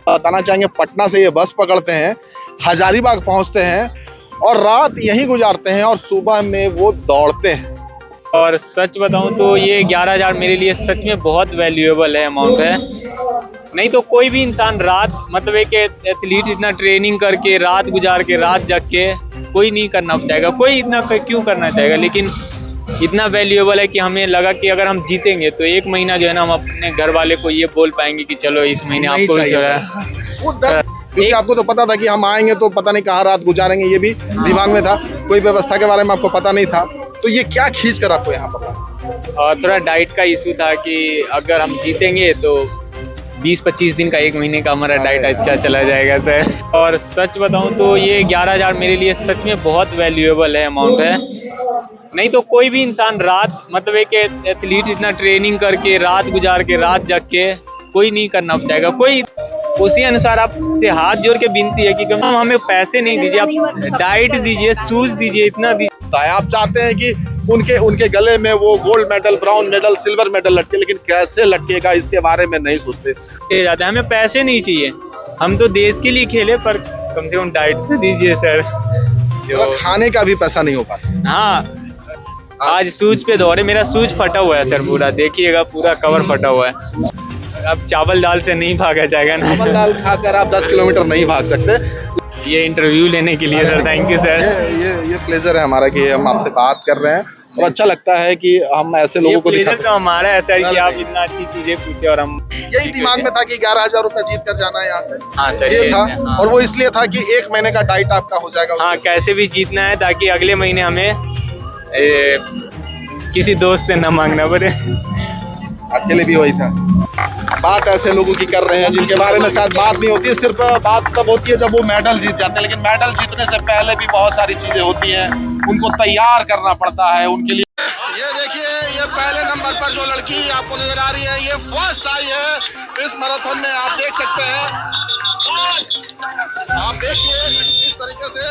बताना चाहेंगे, पटना से ये बस पकड़ते हैं, हजारीबाग पहुंचते हैं और रात यहीं गुजारते हैं और सुबह में वो दौड़ते हैं। और सच बताऊं तो ये 11,000 मेरे लिए सच में बहुत वैल्यूएबल है, अमाउंट है। नहीं तो कोई भी इंसान रात, मतलब एक एथलीट इतना ट्रेनिंग करके, रात गुजार के, रात जग के कोई नहीं करना चाहेगा, कोई इतना क्यों करना चाहेगा। लेकिन इतना वैल्यूएबल है कि हमें लगा कि अगर हम जीतेंगे तो एक महीना जो है ना, हम अपने घर वाले को ये बोल पाएंगे कि चलो इस महीने आपको भी जो है वो डर, क्योंकि आपको तो पता था कि हम आएंगे तो पता नहीं कहाँ रात गुजारेंगे, ये भी दिमाग में था। कोई व्यवस्था के बारे में आपको पता नहीं था, तो ये क्या खींच कर आपको यहाँ पर लाया? और थोड़ा डाइट का इशू था कि अगर हम जीतेंगे तो 20-25 दिन का, एक महीने का हमारा डाइट अच्छा चला जाएगा सर। और सच बताऊं तो ये 11,000 मेरे लिए सच में बहुत वैल्यूएबल है, अमाउंट है। नहीं तो कोई भी इंसान रात, मतलब एक एथलीट इतना ट्रेनिंग करके, रात गुजार के, रात जग के कोई नहीं करना चाहेगा। कोई उसी अनुसार आपसे हाथ जोड़ के विनती है कि कम हमें पैसे नहीं दीजिए, आप डाइट दीजिए, शूज दीजिए, इतना दीजिए। आप चाहते हैं कि उनके गले में वो gold medal, brown medal, silver medal लटके, लेकिन कैसे लटकेगा इसके बारे में नहीं सोचते। जाते हमें पैसे नहीं चाहिए, हम तो देश के लिए खेले, पर कम से कम डाइट तो दीजिए सर। जो खाने का भी पैसा नहीं हो पाता। हाँ, आज शूज पे दौड़े, मेरा शूज फटा हुआ है सर, पूरा देखिएगा, पूरा कवर फटा हुआ है। अब चावल दाल से नहीं भागा जाएगा ना, चावल दाल खाकर आप 10 किलोमीटर नहीं भाग सकते। ये इंटरव्यू लेने के लिए सर थैंक यू सर। ये प्लेजर है हमारा कि हम आपसे बात कर रहे हैं और अच्छा लगता है कि हम ऐसे लोगों को दिखाते हैं। तो हमारा ऐसा है कि आप इतना अच्छी चीजें पूछे और हम यही दिमाग में था कि 11,000 रुपए जीत कर जाना है यहाँ से। हाँ सर, ये था। हाँ। और वो इसलिए था कि एक महीने का डाइट आपका हो जाएगा। हाँ, कैसे भी जीतना है ताकि अगले महीने हमें किसी दोस्त से न मांगना पड़े। आपके लिए भी वही था। बात ऐसे लोगों की कर रहे हैं जिनके बारे में शायद बात नहीं होती है, सिर्फ बात तब होती है जब वो मेडल जीत जाते हैं। लेकिन मेडल जीतने से पहले भी बहुत सारी चीजें होती हैं, उनको तैयार करना पड़ता है उनके लिए। ये देखिए, ये पहले नंबर पर जो लड़की आपको नजर आ रही है, ये फर्स्ट आई है इस मैराथन में। आप देख सकते हैं, आप देखिए इस तरीके से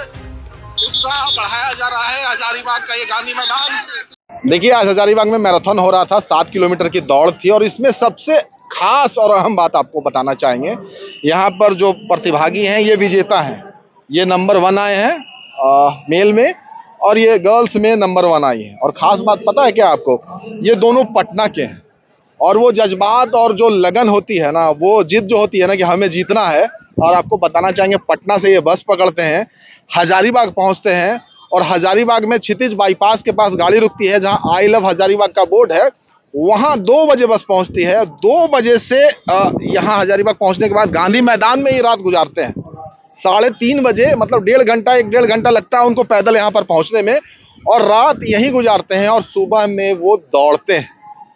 उत्साह बढ़ाया जा रहा है हजारीबाग का ये गांधी मैदान। देखिए, आज हजारीबाग में मैराथन हो रहा था, 7 किलोमीटर की दौड़ थी और इसमें सबसे खास और अहम बात आपको बताना चाहेंगे, यहाँ पर जो प्रतिभागी हैं ये विजेता हैं। ये नंबर 1 आए हैं मेल में और ये गर्ल्स में नंबर 1 आई है। और ख़ास बात पता है क्या आपको, ये दोनों पटना के हैं और वो जज्बात और जो लगन होती है ना, वो जिद जो होती है ना कि हमें जीतना है। और आपको बताना चाहेंगे, पटना से ये बस पकड़ते हैं, हजारीबाग पहुँचते हैं और हजारीबाग में क्षितिज बाईपास के पास गाड़ी रुकती है, जहाँ आई लव हजारीबाग का बोर्ड है। वहाँ 2 बजे बस पहुँचती है। 2 बजे से यहाँ हजारीबाग पहुँचने के बाद गांधी मैदान में ही रात गुजारते हैं। 3:30 बजे, मतलब 1.5 घंटा लगता है उनको पैदल यहाँ पर पहुँचने में, और रात यहीं गुजारते हैं और सुबह में वो दौड़ते हैं।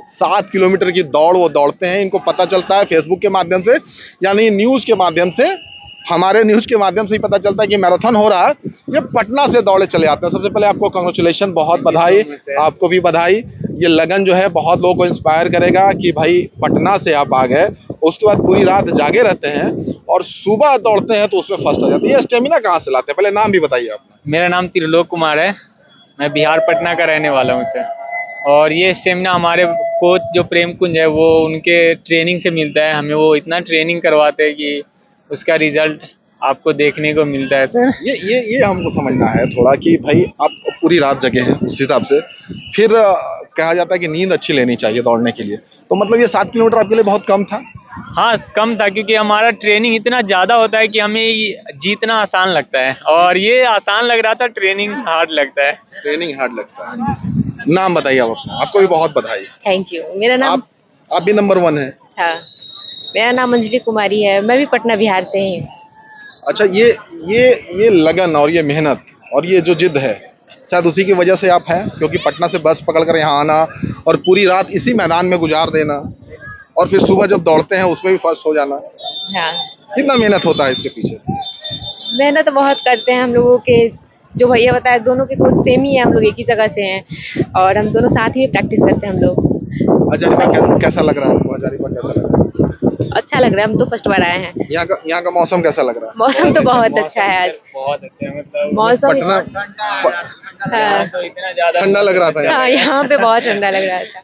7 किलोमीटर की दौड़ वो दौड़ते हैं। इनको पता चलता है फेसबुक के माध्यम से, यानी न्यूज़ के माध्यम से, हमारे न्यूज़ के माध्यम से ही पता चलता है कि मैराथन हो रहा है। ये पटना से दौड़े चले आते हैं। सबसे पहले आपको कांग्रेचुलेशन, बहुत बधाई, आपको भी बधाई। ये लगन जो है बहुत लोगों को इंस्पायर करेगा कि भाई पटना से आप आ गए, उसके बाद पूरी रात जागे रहते हैं और सुबह दौड़ते हैं तो उसमें फर्स्ट हो जाते हैं। ये स्टेमिना कहाँ से लाते हैं, पहले नाम भी बताइए आप। मेरा नाम त्रिलोक कुमार है, मैं बिहार पटना का रहने वाला हूँ सर। और ये स्टेमिना हमारे कोच जो प्रेम कुंज है, वो उनके ट्रेनिंग से मिलता है। हमें वो इतना ट्रेनिंग करवाते हैं कि उसका रिजल्ट आपको देखने को मिलता है सर। ये हमको समझना है थोड़ा कि भाई आप पूरी रात जगे हैं, उस हिसाब से फिर कहा जाता है कि नींद अच्छी लेनी चाहिए दौड़ने के लिए। तो मतलब ये 7 किलोमीटर आपके लिए बहुत कम था? हाँ, कम था, क्योंकि हमारा ट्रेनिंग इतना ज़्यादा होता है कि हमें जीतना आसान लगता है, और ये आसान लग रहा था, ट्रेनिंग हार्ड लगता है। ट्रेनिंग हार्ड लगता है। नाम बताइए आप अपना। आपको भी बहुत बधाई। Thank you. मेरा नाम, आप भी नंबर 1 है? हाँ, मेरा नाम अंजलि कुमारी है, मैं भी पटना बिहार से ही हूँ। अच्छा, ये लगन और ये मेहनत और ये जो जिद है, शायद उसी की वजह से आप हैं, क्योंकि पटना से बस पकड़कर यहाँ आना और पूरी रात इसी मैदान में गुजार देना और फिर सुबह जब दौड़ते हैं उसमें भी फर्स्ट हो जाना। हाँ, कितना मेहनत होता है इसके पीछे? मेहनत बहुत करते हैं हम लोगों के, जो भैया बताया, दोनों के कोच सेम ही है, हम लोग एक ही जगह से हैं और हम दोनों साथ ही प्रैक्टिस करते हैं हम लोग। हजारीबाग कैसा लग रहा है आपको? हजारीबाग कैसा लग रहा है? अच्छा लग रहा है, हम तो फर्स्ट बार आए हैं। यहाँ का मौसम कैसा लग रहा है? मौसम तो बहुत अच्छा है आज, बहुत अच्छा है, मतलब मौसम पटना तो इतना ज़्यादा ठंडा लग रहा था। हाँ, यहाँ पे बहुत ठंडा लग रहा था।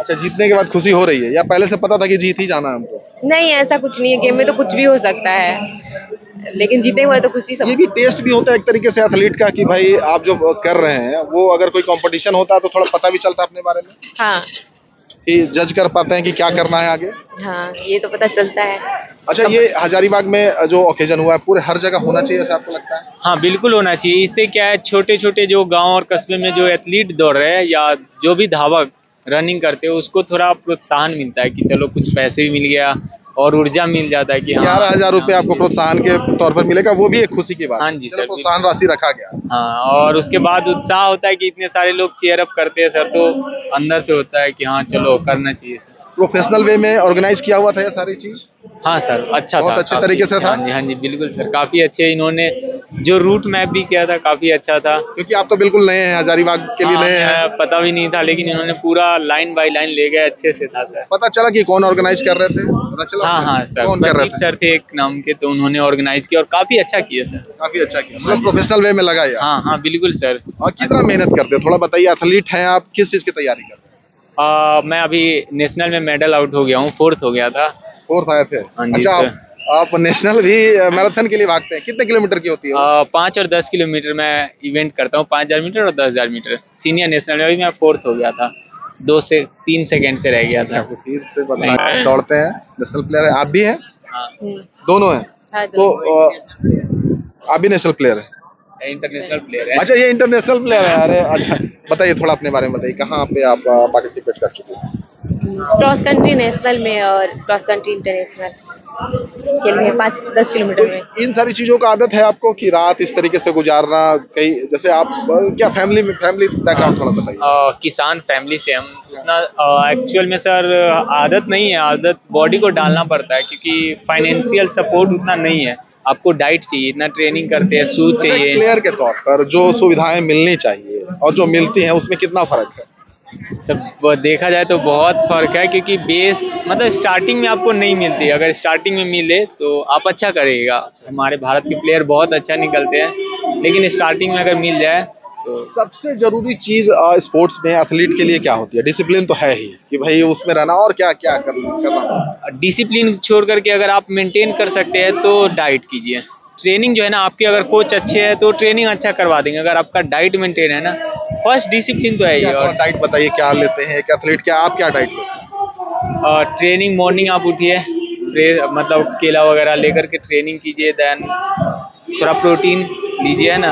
अच्छा, जीतने के बाद खुशी हो रही है या पहले से पता था कि जीत ही जाना है हमको? नहीं, ऐसा कुछ नहीं है, गेम में तो कुछ भी हो सकता है, लेकिन जीते हुए तो खुशी सब। ये भी टेस्ट भी होता है एक तरीके से एथलीट का कि भाई आप जो कर रहे हैं वो अगर कोई कंपटीशन होता है तो थोड़ा पता भी चलता है अपने बारे में हाँ कि जज कर पाते हैं कि क्या करना है आगे। हाँ, ये तो पता चलता है। अच्छा, ये हजारीबाग में जो ओकेजन हुआ है पूरे हर जगह होना चाहिए ऐसा आपको लगता है? हाँ बिल्कुल होना चाहिए। इससे क्या है, छोटे छोटे जो गांव और कस्बे में जो एथलीट दौड़ रहे हैं या जो भी धावक रनिंग करते हैं उसको थोड़ा प्रोत्साहन मिलता है कि चलो कुछ पैसे भी मिल गया और ऊर्जा मिल जाता है कि हाँ 11,000 रुपये आपको प्रोत्साहन के तौर पर मिलेगा, वो भी एक खुशी की बात हाँ है। जी चलो, सर, प्रोत्साहन राशि रखा गया। हाँ। और उसके बाद उत्साह होता है कि इतने सारे लोग चीयर अप करते हैं सर, तो अंदर से होता है कि हाँ चलो करना चाहिए सर। प्रोफेशनल वे में ऑर्गेनाइज किया हुआ था ये सारी चीज? हाँ सर, अच्छा था, बहुत अच्छे काफी तरीके से अच्छा। था? हाँ जी बिल्कुल सर, काफी अच्छे इन्होंने जो रूट मैप भी किया था काफी अच्छा था। क्योंकि आप तो बिल्कुल नए हैं, हजारीबाग के लिए हाँ, नए हैं। हमें पता भी नहीं था, लेकिन इन्होंने पूरा लाइन बाय लाइन ले गए, अच्छे से था सर। पता चला कि कौन ऑर्गेनाइज कर रहे थे? पता चला हाँ आपको? हाँ सर, कौन कर रहे प्रदीप थे? सर थे एक नाम के, तो उन्होंने ऑर्गेनाइज किया और काफी अच्छा किया सर। काफी अच्छा किया, मतलब प्रोफेशनल वे में लगा यार। हाँ हाँ बिल्कुल सर। और कितना मेहनत करते हो थोड़ा बताइए, एथलीट हैं आप, किस चीज की तैयारी कर रहे मैं अभी नेशनल में मेडल आउट हो गया हूँ, 4th हो गया था। हैं? 4th आए थे? हाँ जी अच्छा, सर। आप नेशनल भी मैराथन के लिए भागते हैं, कितने किलोमीटर की होती है वो? 5 और 10 किलोमीटर मैं इवेंट करता हूँ, 5000 मीटर और 10,000 मीटर। सीनियर नेशनल में भी मैं 4th हो गया था, 2 से 3 सेकंड से रह गया था। फिर से बताएं, दौड़ते हैं, नेशनल प्लेयर है, आप भी हैं? हाँ, दोनों हैं? हाँ, तो आप भी नेशनल प्लेयर हैं? इंटरनेशनल प्लेयर है। अच्छा, ये इंटरनेशनल प्लेयर है। अरे अच्छा, बताइए थोड़ा अपने बारे में बताइए, कहाँ पे आप पार्टिसिपेट कर चुके हैं? क्रॉस कंट्री नेशनल में और क्रॉस कंट्री इंटरनेशनल के लिए 5-10 किलोमीटर में। तो इन सारी चीजों का आदत है आपको कि रात इस तरीके से गुजारना, कहीं जैसे आप क्या फैमिली बैकग्राउंड थोड़ा बताइए। किसान फैमिली से हम उतना एक्चुअल में सर आदत नहीं है, आदत बॉडी को डालना पड़ता है क्योंकि फाइनेंशियल सपोर्ट उतना नहीं है। आपको डाइट चाहिए, इतना ट्रेनिंग करते हैं, शूज अच्छा, चाहिए। प्लेयर के तौर पर जो सुविधाएं मिलनी चाहिए और जो मिलती हैं उसमें कितना फर्क है? सब वो देखा जाए तो बहुत फर्क है, क्योंकि बेस मतलब स्टार्टिंग में आपको नहीं मिलती। अगर स्टार्टिंग में मिले तो आप अच्छा करिएगा। हमारे भारत के प्लेयर बहुत अच्छा निकलते हैं, लेकिन स्टार्टिंग में अगर मिल जाए तो। सबसे जरूरी चीज स्पोर्ट्स में एथलीट के लिए क्या होती है? डिसिप्लिन तो है ही कि भाई उसमें रहना, और क्या क्या करना? डिसिप्लिन छोड़ करके अगर आप मेंटेन कर सकते हैं तो डाइट कीजिए। ट्रेनिंग जो है ना, आपके अगर कोच अच्छे हैं तो ट्रेनिंग अच्छा करवा देंगे। अगर आपका डाइट मेंटेन है ना, फर्स्ट डिसिप्लिन तो है ही। और डाइट बताइए, क्या लेते हैं एक एथलीट, क्या आप क्या डाइट लेते हैं? ट्रेनिंग मॉर्निंग आप उठिए, मतलब केला वगैरह लेकर के ट्रेनिंग कीजिए, देन थोड़ा प्रोटीन लीजिए है ना,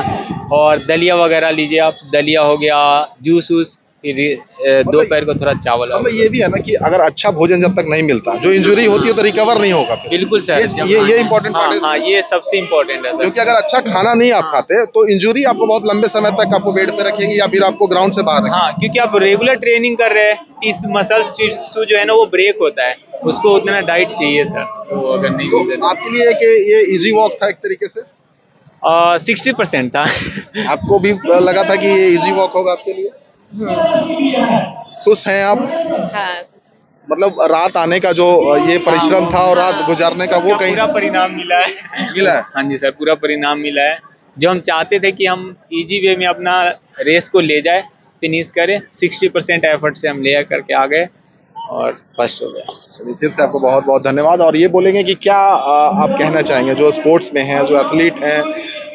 और दलिया वगैरह लीजिए। आप दलिया हो गया, जूस वूस, फिर दोपहर को थोड़ा चावल। मतलब ये भी है ना कि अगर अच्छा भोजन जब तक नहीं मिलता, जो इंजरी होती है तो रिकवर नहीं होगा फिर। बिल्कुल सर, ये इम्पोर्टेंट पार्ट है। हाँ, ये सबसे इम्पोर्टेंट है सर। क्योंकि अगर अच्छा खाना नहीं आप खाते तो इंजरी आपको बहुत लंबे समय तक आपको बेड पे रखेगी या फिर आपको ग्राउंड से बाहर रखेगी। हाँ, क्योंकि आप रेगुलर ट्रेनिंग कर रहे हैं, मसल्स टिश्यू जो है ना वो ब्रेक होता है, उसको उतना डाइट चाहिए सर। तो अगर नहीं मिलते तो आपके लिए कि ये इजी वॉक था एक तरीके से? 60% था। आपको भी लगा था कि ये इजी वॉक होगा आपके लिए? खुश हैं आप? हाँ, मतलब रात आने का जो ये परिश्रम था और रात गुजारने का वो कहीं पूरा परिणाम मिला है। मिला है? हाँ जी सर, पूरा परिणाम मिला है। जो हम चाहते थे कि हम इजी वे में अपना रेस को ले जाए, फिनिश करें, 60% एफर्ट से हम ले करके आ गए और फर्स्ट हो गया। चलिए, फिर से आपको बहुत बहुत धन्यवाद। और ये बोलेंगे कि क्या आप कहना चाहेंगे जो स्पोर्ट्स में हैं, जो एथलीट हैं,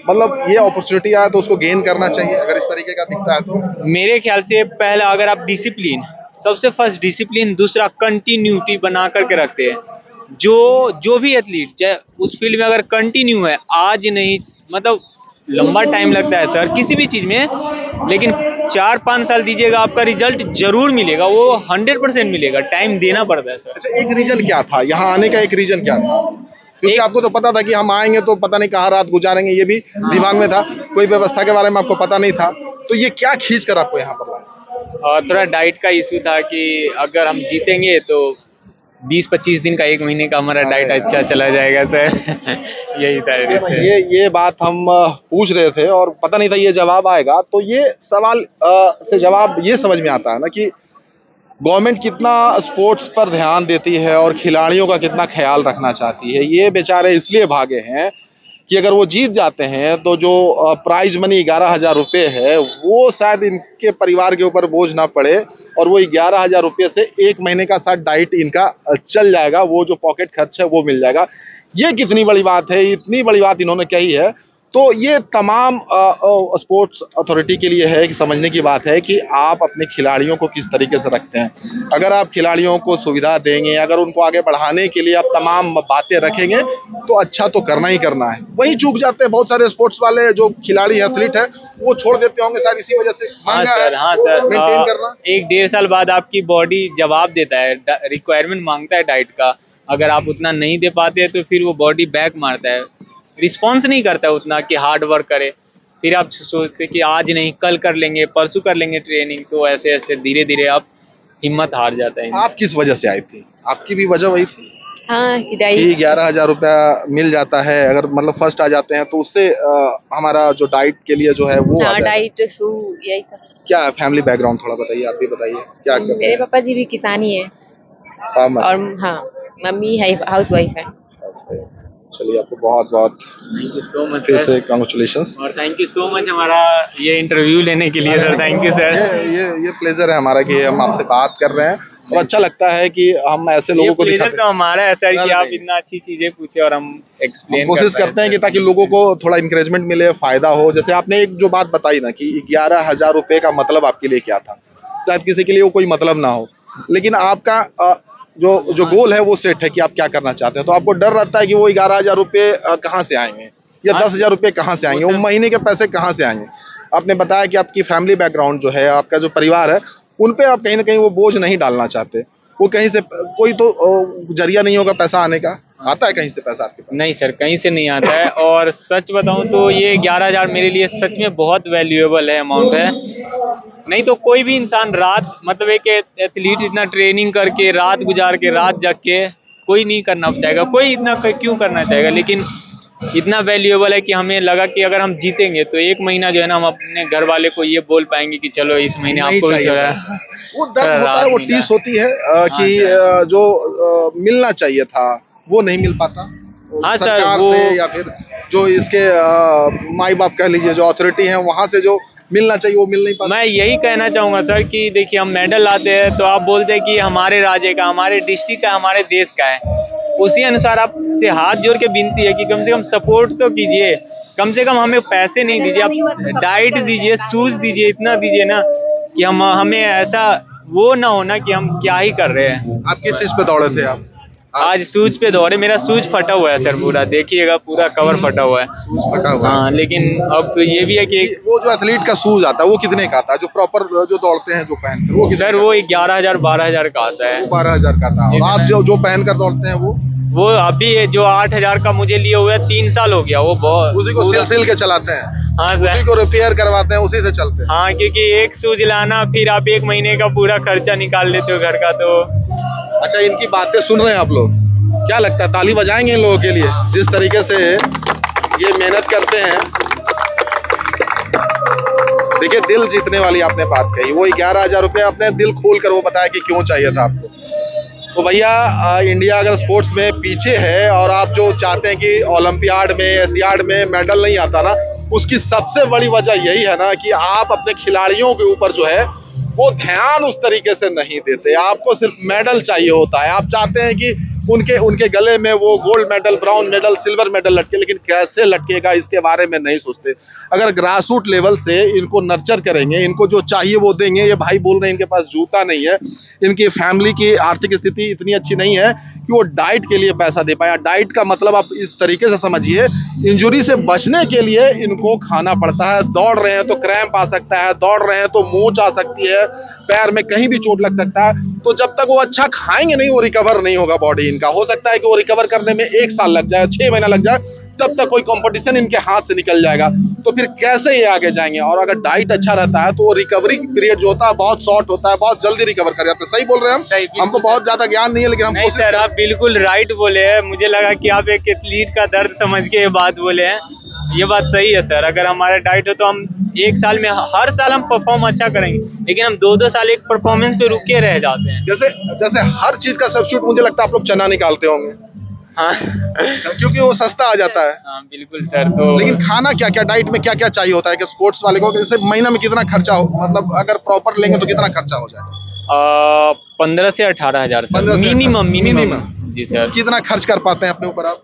मतलब ये अपॉर्चुनिटी आया तो उसको गेन करना चाहिए अगर इस तरीके का दिखता है तो? मेरे ख्याल से पहला अगर आप डिसिप्लिन, सबसे फर्स्ट डिसिप्लिन, दूसरा कंटिन्यूटी बना करके रखते हैं। जो भी एथलीट चाहे उस फील्ड में अगर कंटिन्यू है, आज नहीं मतलब लंबा टाइम लगता है सर किसी भी चीज में, लेकिन 4-5 साल दीजिएगा, आपका रिजल्ट जरूर मिलेगा, वो 100% मिलेगा। टाइम देना पड़ता है सर। अच्छा, एक रीजन क्या था यहाँ आने का? एक रीजन क्या था? क्योंकि आपको तो पता था कि हम आएंगे तो पता नहीं कहाँ रात गुजारेंगे, ये भी दिमाग में था, कोई व्यवस्था के बारे में आपको पता नहीं था, तो ये क्या खींच कर आपको यहाँ पर लाया? और थोड़ा डाइट का इशू था कि अगर हम जीतेंगे तो 20-25 दिन का, 1 महीने का हमारा डाइट अच्छा चला जाएगा सर। यही था ये बात हम पूछ रहे थे और पता नहीं था ये जवाब आएगा। तो ये सवाल से जवाब ये समझ में आता है ना कि गवर्नमेंट कितना स्पोर्ट्स पर ध्यान देती है और खिलाड़ियों का कितना ख्याल रखना चाहती है। ये बेचारे इसलिए भागे हैं कि अगर वो जीत जाते हैं तो जो प्राइज मनी 11,000 रुपये है वो शायद इनके परिवार के ऊपर बोझ ना पड़े और वो 11,000 रुपये से 1 महीने का साथ डाइट इनका चल जाएगा, वो जो पॉकेट खर्च है वो मिल जाएगा। ये कितनी बड़ी बात है, इतनी बड़ी बात इन्होंने कही है। तो ये तमाम स्पोर्ट्स अथॉरिटी के लिए है कि समझने की बात है कि आप अपने खिलाड़ियों को किस तरीके से रखते हैं। अगर आप खिलाड़ियों को सुविधा देंगे, अगर उनको आगे बढ़ाने के लिए आप तमाम बातें रखेंगे तो अच्छा तो करना ही करना है। वही चूक जाते हैं बहुत सारे स्पोर्ट्स वाले जो खिलाड़ी एथलीट है, वो छोड़ देते होंगे शायद इसी वजह से। हाँ सर मेंटेन करना 1-1.5 साल बाद आपकी बॉडी जवाब देता है, रिक्वायरमेंट मांगता है डाइट का। अगर आप उतना नहीं दे पाते हैं तो फिर वो बॉडी बैक मारता है, रिस्पॉन्स नहीं करता है उतना कि हार्ड वर्क करे। फिर आप सोचते कि आज नहीं कल कर लेंगे, परसों कर लेंगे ट्रेनिंग, तो ऐसे ऐसे धीरे धीरे आप हिम्मत हार जाता है। आप किस वजह से आई थी? आपकी भी वजह वही थी हाँ कि कि डाइट 11,000 रुपया मिल जाता है, अगर मतलब फर्स्ट आ जाते हैं तो उससे हमारा जो डाइट के लिए जो है वो आ हाँ जाता है। डाइट शू यही सब। क्या फैमिली बैकग्राउंड थोड़ा बताइए, आप भी बताइए क्या करते मेरे हैं? पापा जी भी किसानी है फार्मर। और हाँ मम्मी है हाउस वाइफ है। चलिए, आपको बहुत बहुत थैंक यू सो मच फिर सर, से कांग्रेचुलेशंस। और थैंक यू सो मच हमारा ये इंटरव्यू लेने के लिए सर। Thank you sir. ये प्लेजर है हमारा कि हम आपसे बात कर रहे हैं और अच्छा लगता है कि हम ऐसे ये लोगों को प्लेजर दिखाते तो हमारा है सर कि नहीं, आप नहीं। इतना अच्छी चीजें पूछे और हम एक्सप्लेन कोशिश करते हैं कि ताकि लोगों को थोड़ा इंकरेजमेंट मिले, फायदा हो। जैसे आपने एक जो बात बताई ना कि 11,000 रुपये का मतलब आपके लिए क्या था, शायद किसी के लिए वो कोई मतलब ना हो, लेकिन आपका जो गोल है वो सेट है कि आप क्या करना चाहते हैं। तो आपको डर रहता है कि वो 11,000 रुपये कहाँ से आएंगे या हाँ, 10,000 रुपये कहाँ से आएंगे, वो महीने के पैसे कहाँ से आएंगे। आपने बताया कि आपकी फैमिली बैकग्राउंड जो है, आपका जो परिवार है, उन पे आप कहीं ना कहीं वो बोझ नहीं डालना चाहते। वो कहीं से कोई तो जरिया नहीं होगा पैसा आने का, आता है कहीं से पैसा आपके पास? नहीं सर, कहीं से नहीं आता है। और सच बताऊं तो ये 11,000 मेरे लिए सच में बहुत वैल्यूएबल है, अमाउंट है। नहीं तो कोई भी इंसान रात, मतलब एक एथलीट इतना ट्रेनिंग करके रात गुजार के रात जग के कोई नहीं करना चाहेगा, कोई इतना क्यों करना चाहेगा। लेकिन इतना वैल्यूएबल है कि हमें लगा कि अगर हम जीतेंगे तो 1 महीना जो है ना, हम अपने घर वाले को ये बोल पाएंगे कि चलो इस महीने नहीं आपको चाहिए थोड़ा था। वो दर्द होता है, वो टीस होती है कि जो मिलना चाहिए था वो नहीं मिल पाता। हाँ सर, सरकार वो से या फिर जो इसके माई बाप कह लीजिए, जो अथॉरिटी है वहां से जो मिलना चाहिए वो मिल नहीं पाता। मैं यही कहना चाहूंगा सर कि देखिए, हम मेडल लाते हैं तो आप बोलते हैं कि हमारे राज्य का, हमारे डिस्ट्रिक्ट का, हमारे देश का है। उसी अनुसार आपसे हाथ जोड़ के विनती है कि कम से कम सपोर्ट तो कीजिए, कम से कम हमें पैसे नहीं दीजिए, आप डाइट दीजिए, शूज दीजिए, इतना दीजिए ना कि हमें ऐसा वो ना होना कि हम क्या ही कर रहे हैं। आप किस चीज पे दौड़े थे आप? आज शूज पे दौड़े, मेरा शूज फटा हुआ है सर, पूरा देखिएगा, पूरा कवर फटा हुआ है। फटा हुआ है। हाँ, लेकिन अब ये भी है कि वो जो एथलीट का शूज आता है वो कितने का आता है, जो प्रॉपर जो दौड़ते हैं जो पहनते हैं वो कितने सर वो 11,000 12,000 का आता है। 12,000 का था। और आप जो पहन कर दौड़ते हैं वो अभी जो 8,000 का मुझे लिए हुए 3 साल हो गया, वो बहुत उसी को सिल के चलाते हैं, हाँ उसी सर, को रिपेयर करवाते हैं, उसी से चलते हैं। हाँ, क्योंकि एक शूज लाना फिर आप 1 महीने का पूरा खर्चा निकाल लेते हो घर का। तो अच्छा, इनकी बातें सुन रहे हैं आप लोग, क्या लगता है ताली बजाएंगे इन लोगों के लिए जिस तरीके से ये मेहनत करते हैं? देखिए, दिल जीतने वाली आपने बात कही। वो 11,000 रुपये अपने दिल खोल कर वो बताया कि क्यों चाहिए था आपको। तो भैया, इंडिया अगर स्पोर्ट्स में पीछे है और आप जो चाहते हैं कि ओलंपियाड में, एशियाड में मेडल नहीं आता ना, उसकी सबसे बड़ी वजह यही है ना कि आप अपने खिलाड़ियों के ऊपर जो है वो ध्यान उस तरीके से नहीं देते। आपको सिर्फ मेडल चाहिए होता है, आप चाहते हैं कि उनके गले में वो gold medal, brown medal, silver medal लटके, लेकिन कैसे लटकेगा इसके बारे में नहीं सोचते। अगर ग्रास रूट लेवल से इनको नर्चर करेंगे, इनको जो चाहिए वो देंगे। ये भाई बोल रहे हैं इनके पास जूता नहीं है, इनकी फैमिली की आर्थिक स्थिति इतनी अच्छी नहीं है कि वो डाइट के लिए पैसा दे पाए। डाइट का मतलब आप इस तरीके से समझिए, इंजुरी से बचने के लिए इनको खाना पड़ता है। दौड़ रहे हैं तो क्रैम्प आ सकता है, दौड़ रहे हैं तो मोच आ सकती है, पैर में कहीं भी चोट लग सकता है। तो जब तक वो अच्छा खाएंगे नहीं, वो रिकवर नहीं होगा बॉडी इनका। हो सकता है कि वो रिकवर करने में 1 साल लग जाए, 6 महीना लग जाए, तब तक कोई कंपटीशन इनके हाथ से निकल जाएगा। तो फिर कैसे ये आगे जाएंगे? और अगर डाइट अच्छा रहता है तो वो रिकवरी पीरियड जो होता है बहुत शॉर्ट होता है, बहुत जल्दी रिकवर कर जाते हैं। सही बोल रहे हैं सही, हम? हमको बहुत ज्यादा ज्ञान नहीं है, लेकिन हम नहीं कोशिश सर, आप बिल्कुल राइट बोले हैं। मुझे लगा कि आप एक एथलीट का दर्द समझ के ये बात बोले हैं। ये बात सही है सर। अगर हमारा डाइट हो तो हम 1 साल में, हर साल हम परफॉर्म अच्छा करेंगे, लेकिन हम 2-2 साल एक परफॉर्मेंस पे रुके रह जाते हैं। जैसे हर चीज का सब्स्टिट्यूट मुझे लगता है आप लोग चना निकालते होंगे। हाँ क्योंकि वो सस्ता आ जाता है। हाँ बिल्कुल सर। तो लेकिन खाना क्या क्या, डाइट में क्या क्या चाहिए होता है कि स्पोर्ट्स वाले को, जैसे महीना में कितना खर्चा हो, मतलब अगर प्रॉपर लेंगे तो कितना खर्चा हो जाए? 15 से 18,000 सर, 15 से मिनिमम 18,000 मिनिमम जी सर। कितना खर्च कर पाते हैं अपने ऊपर आप?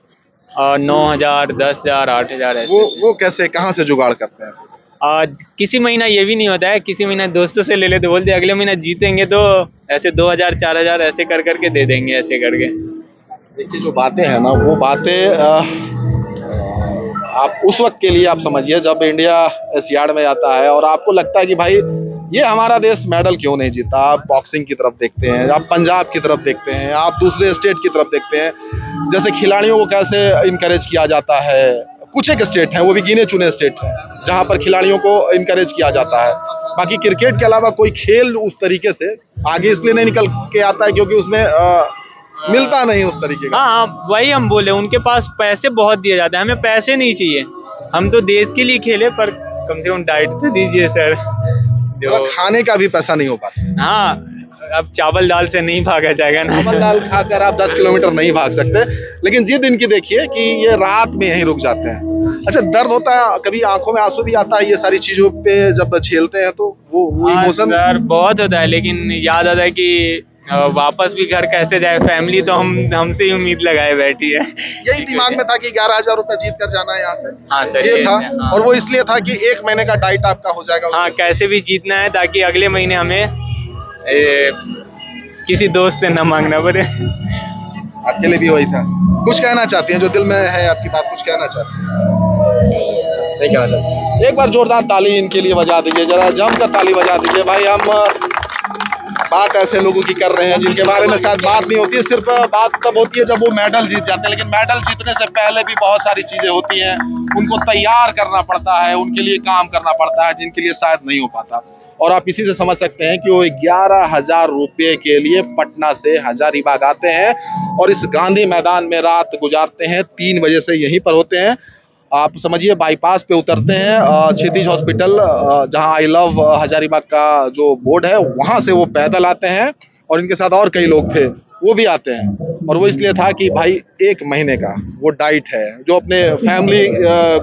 9,000, 10,000, 8,000 ऐसे वो कैसे, कहाँ से जुगाड़ करते हैं? किसी महीना ये भी नहीं होता है, किसी महीना दोस्तों से ले लेते, बोलते अगले महीना जीतेंगे तो ऐसे 2,000 4,000 ऐसे कर करके दे देंगे, ऐसे करके। देखिए जो बातें हैं ना, वो बातें आप उस वक्त के लिए आप समझिए जब इंडिया एशियाड में जाता है और आपको लगता है कि भाई ये हमारा देश मेडल क्यों नहीं जीता। आप बॉक्सिंग की तरफ देखते हैं, आप पंजाब की तरफ देखते हैं, आप दूसरे स्टेट की तरफ देखते हैं, जैसे खिलाड़ियों को कैसे इनकरेज किया जाता है। कुछ एक स्टेट हैं, वो भी गिने चुने स्टेट हैं, जहां पर खिलाड़ियों को इनकरेज किया जाता है। बाकी क्रिकेट के अलावा कोई खेल उस तरीके से आगे इसलिए नहीं निकल के आता है क्योंकि उसमें मिलता नहीं उस तरीके का। हाँ, वही हम बोले, उनके पास पैसे बहुत दिए जाते हैं, हमें पैसे नहीं चाहिए, हम तो देश के लिए खेले, पर कम से कम डाइट तो दीजिए सर। तो खाने का भी पैसा नहीं हो पाता। हाँ, अब चावल दाल से नहीं भागा जाएगा ना। चावल दाल खाकर आप 10 किलोमीटर नहीं भाग सकते, लेकिन जिद इनकी देखिए कि ये रात में यहीं रुक जाते हैं। अच्छा, दर्द होता है कभी, आंखों में आंसू भी आता है ये सारी चीजों पे जब झेलते हैं तो वो हाँ इमोशन? सर, बहुत होता है, लेकिन याद आता है कि वापस भी घर कैसे जाए, फैमिली तो हमसे ही उम्मीद लगाए बैठी है। यही दिमाग में था कि 11,000 रुपए जीत कर जाना है यहाँ से। हाँ सर, ये था। हाँ। और वो इसलिए था कि 1 महीने का डाइट आपका हो जाएगा। हाँ, कैसे भी जीतना है ताकि अगले महीने हमें किसी दोस्त से न मांगना पड़े। आपके लिए भी वही था। कुछ कहना चाहती हैं, जो दिल में है आपकी बात, कुछ कहना चाहती हैं? नहीं कहना चाहती। एक बार जोरदार ताली इनके लिए बजा दीजिए, जरा जमकर ताली बजा दीजिए। भाई हम बात ऐसे लोगों की कर रहे हैं जिनके बारे में शायद बात नहीं होती है, सिर्फ बात तब होती है जब वो मेडल जीत जाते हैं, लेकिन मेडल जीतने से पहले भी बहुत सारी चीजें होती हैं, उनको तैयार करना पड़ता है, उनके लिए काम करना पड़ता है, जिनके लिए शायद नहीं हो पाता। और आप इसी से समझ सकते हैं कि वो 11,000 रुपये के लिए पटना से हजारीबाग आते हैं और इस गांधी मैदान में रात गुजारते हैं। 3 बजे से यहीं पर होते हैं। आप समझिए बाईपास पे उतरते हैं, क्षितिज हॉस्पिटल जहां आई लव हजारीबाग का जो बोर्ड है, वहां से वो पैदल आते हैं और इनके साथ और कई लोग थे, वो भी आते हैं। और वो इसलिए था कि भाई 1 महीने का वो डाइट है जो अपने फैमिली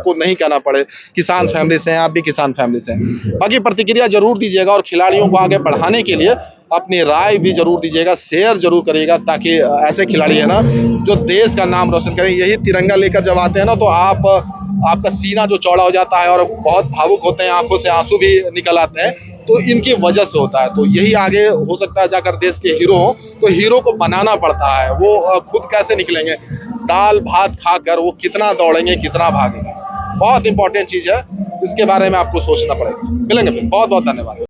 को नहीं कहना पड़े। किसान फैमिली से हैं, आप भी किसान फैमिली से हैं। बाकी प्रतिक्रिया जरूर दीजिएगा और खिलाड़ियों को आगे बढ़ाने के लिए अपनी राय भी जरूर दीजिएगा, शेयर जरूर करिएगा, ताकि ऐसे खिलाड़ी है ना जो देश का नाम रोशन करें। यही तिरंगा लेकर जब आते हैं ना तो आपका सीना जो चौड़ा हो जाता है और बहुत भावुक होते हैं, आंखों से आंसू भी निकल आते हैं, तो इनकी वजह से होता है। तो यही आगे हो सकता है जाकर देश के हीरो हो, तो हीरो को बनाना पड़ता है। वो खुद कैसे निकलेंगे, दाल भात खाकर वो कितना दौड़ेंगे, कितना भागेंगे, बहुत इंपॉर्टेंट चीज है, इसके बारे में आपको सोचना पड़ेगा। मिलेंगे फिर, बहुत बहुत धन्यवाद।